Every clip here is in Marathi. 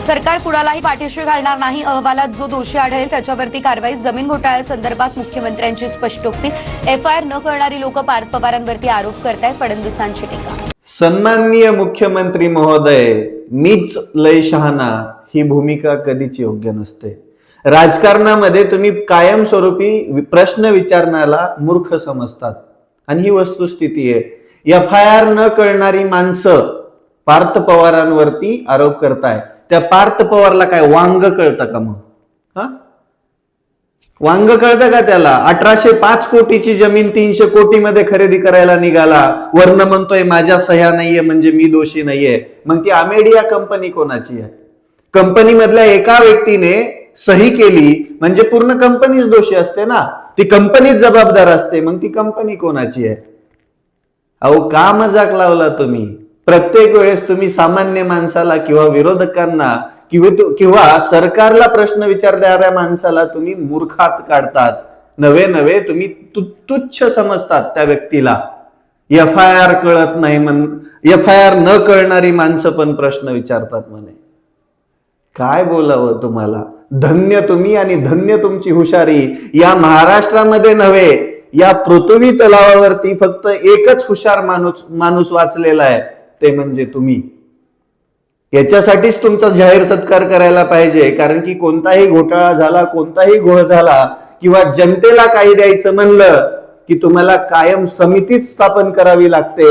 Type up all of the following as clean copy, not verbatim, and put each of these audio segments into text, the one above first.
सरकार कुणालाही पाठीशी घालणार नाही. अहवालात जो दोषी आढळेल त्याच्यावरती कारवाई. जमीन घोटाळ्यासंदर्भात मुख्यमंत्र्यांची स्पष्टोक्ती. एफआयआर न करणारी लोक पार्थ पवारांवरती आरोप करतायत. फडणवीसांची टीका. सन्माननीय मुख्यमंत्री महोदय, मीच लय शहाणा ही भूमिका कधीच योग्य नसते. राजकारणामध्ये तुम्ही कायमस्वरूपी प्रश्न विचारण्याला मूर्ख समजतात आणि ही वस्तुस्थिती आहे. एफआयआर न कळणारी माणसं पार्थ पवारांवरती आरोप करताय. त्या पार्थ पवारला काय वांग कळतं का? मग वांग कळतं का त्याला? 1805 कोटीची जमीन 300 कोटी मध्ये खरेदी करायला निघाला. वर्ण म्हणतोय माझ्या सह्या नाहीये म्हणजे मी दोषी नाहीये. मग ती अमेडिया कंपनी कोणाची आहे? कंपनी मधल्या एका व्यक्तीने सही केली म्हणजे पूर्ण कंपनीच दोषी असते ना. ती कंपनीच जबाबदार असते. मग ती कंपनी कोणाची आहे? अहो, का मजाक लावला तुम्ही? प्रत्येक वेळेस तुम्ही सामान्य माणसाला किंवा विरोधकांना किंवा सरकारला प्रश्न विचारणाऱ्या माणसाला तुम्ही मूर्खात काढतात. नवे तुम्ही तुच्छ समजतात त्या व्यक्तीला. एफआयआर कळत नाही एफआयआर न कळणारी माणसं पण प्रश्न विचारतात म्हणे. काय बोलावं तुम्हाला? धन्य तुम्ही आणि धन्य तुमची हुशारी. या महाराष्ट्रामध्ये नव्हे, या पृथ्वी तलावावरती फक्त एकच हुशार माणूस वाचलेला आहे, ते म्हणजे तुम्ही. याच्यासाठीच तुमचा जाहीर सत्कार करायला पाहिजे. कारण की कोणताही घोटाळा झाला, कोणताही घोळ झाला किंवा जनतेला काही द्यायचं म्हणलं की तुम्हाला कायम समितीच स्थापन करावी लागते.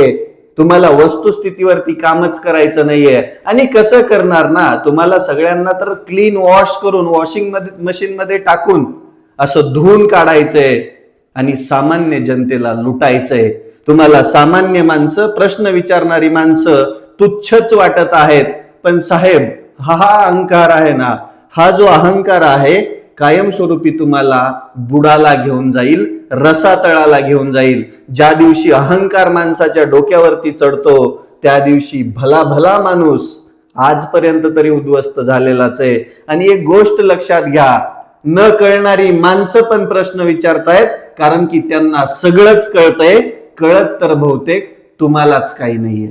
तुम्हाला वस्तुस्थितीवरती कामच करायचं नाहीये. आणि कसं करणार ना? तुम्हाला सगळ्यांना तर क्लीन वॉश करून वॉशिंग मशीन मध्ये टाकून असं धुवून काढायचंय आणि सामान्य जनतेला लुटायचंय. तुम्हाला सामान्य माणसं, प्रश्न विचारणारी माणसं तुच्छच वाटत आहेत. पण साहेब, हा अहंकार आहे ना, हा जो अहंकार आहे कायमस्वरूपी तुम्हाला बुडाला घेऊन जाईल, रसातळाला घेऊन जाईल. ज्या दिवशी अहंकार माणसाच्या डोक्यावरती चढतो त्या दिवशी भला माणूस आजपर्यंत तरी उद्ध्वस्त झालेलाच आहे. आणि एक गोष्ट लक्षात घ्या, न कळणारी माणसं पण प्रश्न विचारतायत कारण की त्यांना सगळंच कळतंय. कळत तर बहुतेक तुम्हालाच काही नाहीये.